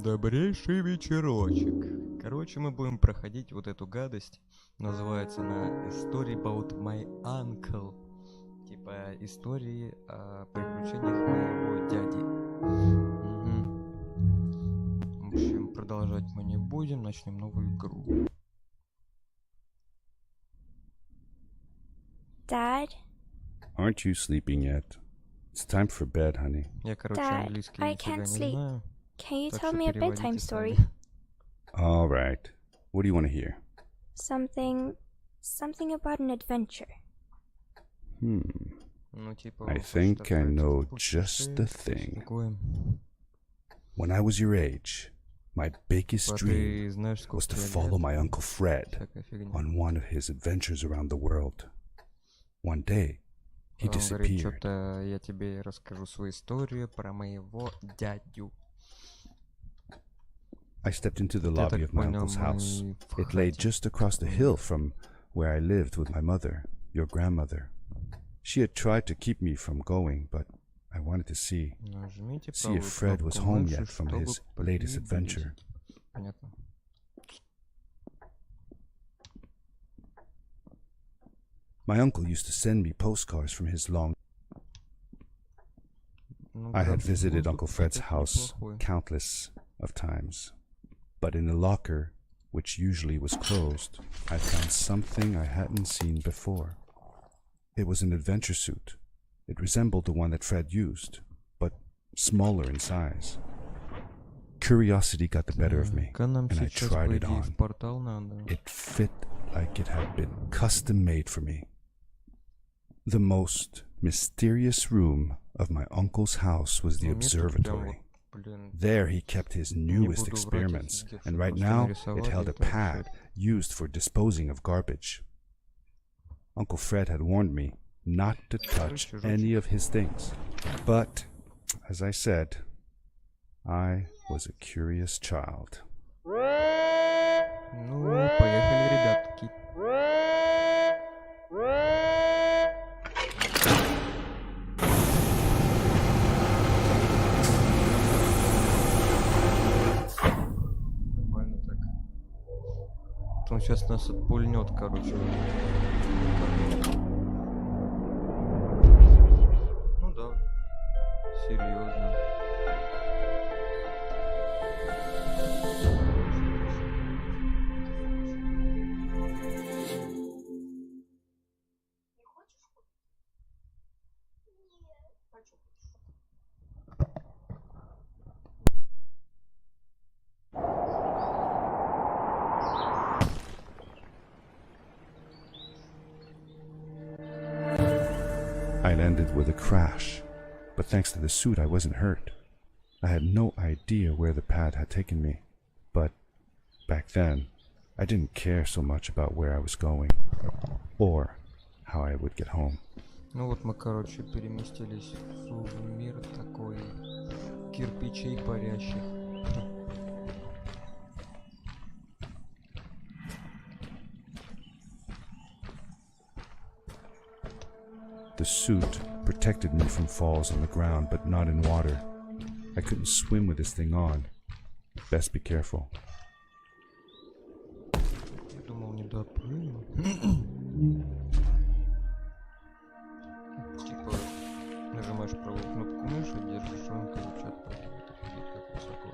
Добрейший вечерочек. Короче, мы будем проходить вот эту гадость. Называется она Story about my uncle. Типа истории о приключениях моего дяди. В общем, продолжать мы не будем. Начнем новую игру. Dad? Aren't you sleeping yet? It's time for bed, honey. Я, короче, Dad, английский I нифига can't не sleep. знаю. Can you Так tell что me a bedtime переводите story? сами. All right. What do you want to hear? Something about an adventure. Ну, типа, I вы think хочете I отправиться know в just the путешествие, thing. такое. When I was your age, my biggest А dream ты знаешь, was сколько to тебе follow лет? my Uncle Fred Всякая фигня. on one of his adventures around the world. One day, he Он говорит, disappeared. что-то я тебе расскажу свою историю про моего дядю. I stepped into the Я lobby так of my понял, uncle's house. мы в It lay хате. just across the hill from where I lived with my mother, your grandmother. She had tried to keep me from going, but I wanted to see Нажмите if правую Fred was кнопку home мыши, yet from чтобы his latest adventure. приблизить. Понятно. My uncle used to send me postcards from his long. Ну, I had график visited воздуха, Uncle Fred's кстати, house неплохой. countless of times, but in the locker, which usually was closed, I found something I hadn't seen before. It was an adventure suit. It resembled the one that Fred used, but smaller in size. Curiosity got the better of me, Нам and I сейчас, tried по it идее, в on. портал надо. It fit like it had been custom made for me. The most mysterious room of my uncle's house was the Ну, мне тут прям observatory. вот, блин, There he kept his не newest буду врать, experiments, офигеть, and что right просто now it нарисовали held a это и всё. pad used for disposing of garbage. Uncle Fred had warned me not to touch Короче, any жучек. of his things. But, as I said, I was a curious child. Ну, поехали, ребятки. Нормально так. Он сейчас нас отпульнет, короче. Ну да, серьезно. I landed with a crash, but thanks to the suit I wasn't hurt. I had no idea where the pad had taken me, but back then I didn't care so much about where I was going or how I would get home. Ну вот мы, короче, переместились в мир такой кирпичей парящих. The suit protected me from falls on the ground, but not in water. I couldn't swim with this thing on. Best be careful. Я думал, не допрыгну. Типа, нажимаешь правую кнопку мыши, держишь, он, короче, отпрыгивает. Офигеть, как высоко.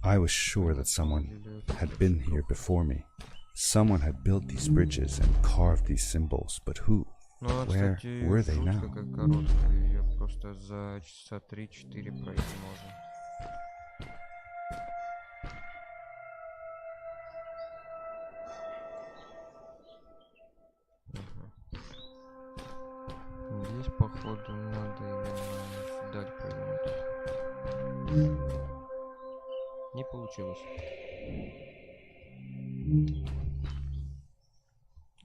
I was sure that someone had been here before me. Someone had built these bridges and carved these symbols, but who? Ну, а, Where кстати, were they жуть now? какая короткая. Ее просто за часа 3-4 пройти можно. Здесь, походу, надо именно дать повернуть. Не получилось.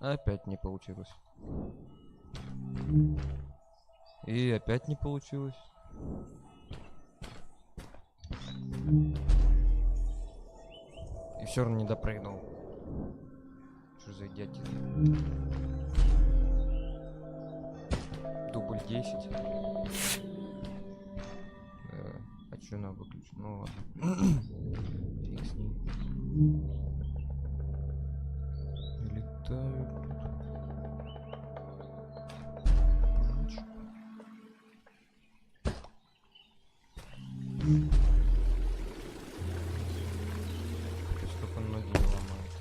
Опять не получилось. И опять не получилось. И все равно не допрыгнул. Что за идиотизм? Дубль 10. А что на выключить? Ну ладно. Фиг с ним. Летаю. Только ноги не ломает.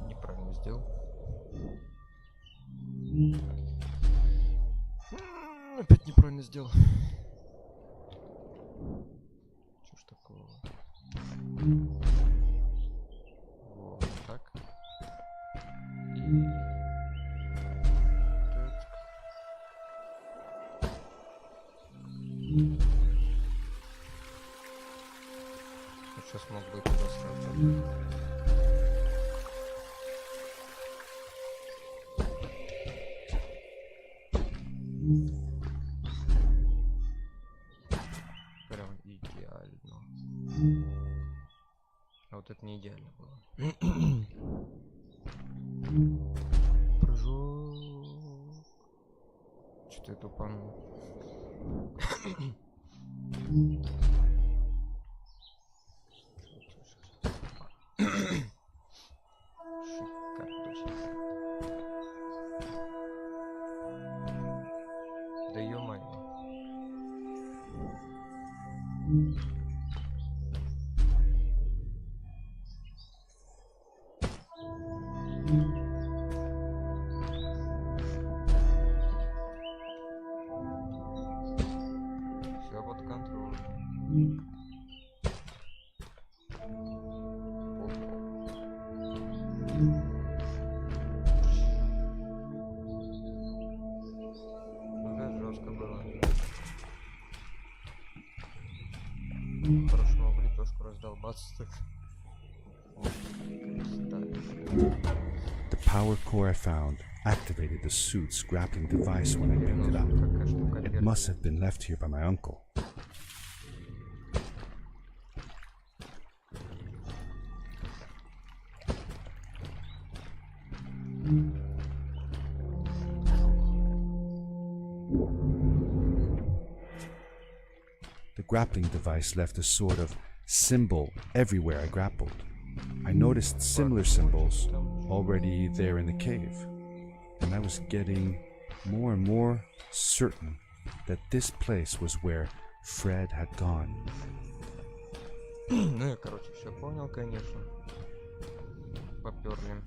Неправильно сделал. Опять неправильно сделал. Что ж такого? Вот так. И... так. Сейчас мог бы туда сразу. Прям идеально. А вот это не идеально было. Прыжок. Что-то я тупанул. Да ё-моё. Все под контролем. Жестко было. Хорошо, могу лепешку раздолбаться так. The power core I found activated the suit's grappling device when I picked it up. It must have been left here by my uncle. The grappling device left a sort of symbol everywhere I grappled. I noticed similar symbols already there in the cave, and I was getting more and more certain that this place was where Fred had gone. Ну я, короче, все понял, конечно. Поперли.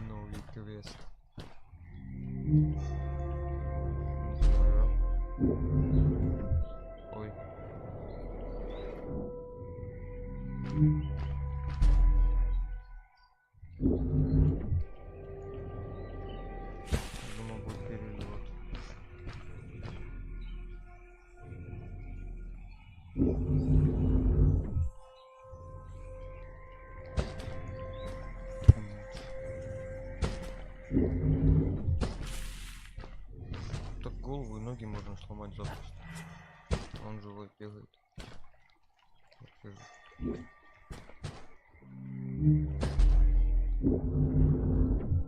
Новый квест. Ой. Думал, будет перелет. Так голову и ноги можно сломать запросто. Он живой бегает.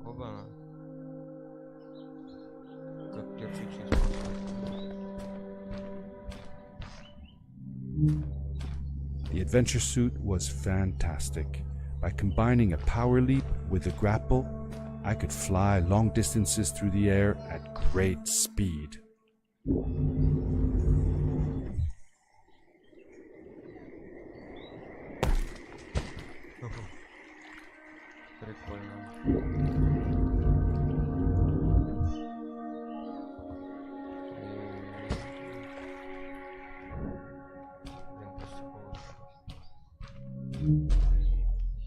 Оба. Как кирпичи из The adventure suit was fantastic. By combining a power leap with a grapple, I could fly long distances through the air at great speed.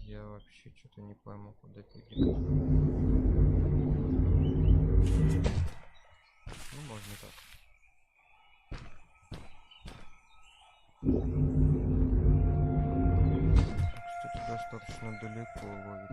Я вообще что-то не пойму, куда перейти. Ну, можно так. Кстати, достаточно далеко ловит.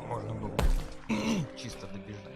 Можно было чисто добежать.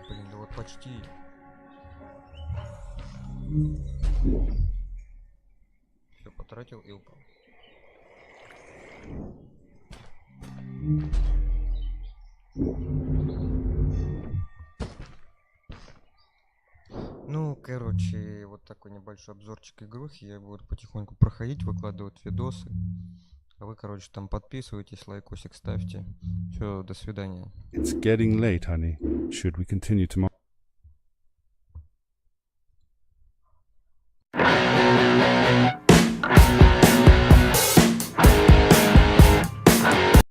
Блин, да вот почти. Все потратил и упал. Ну, короче, вот такой небольшой обзорчик игрухи. Я буду потихоньку проходить, выкладывать видосы. А вы, короче, там подписывайтесь, лайкосик ставьте. Все, до свидания. It's getting late, honey. Should we continue tomorrow?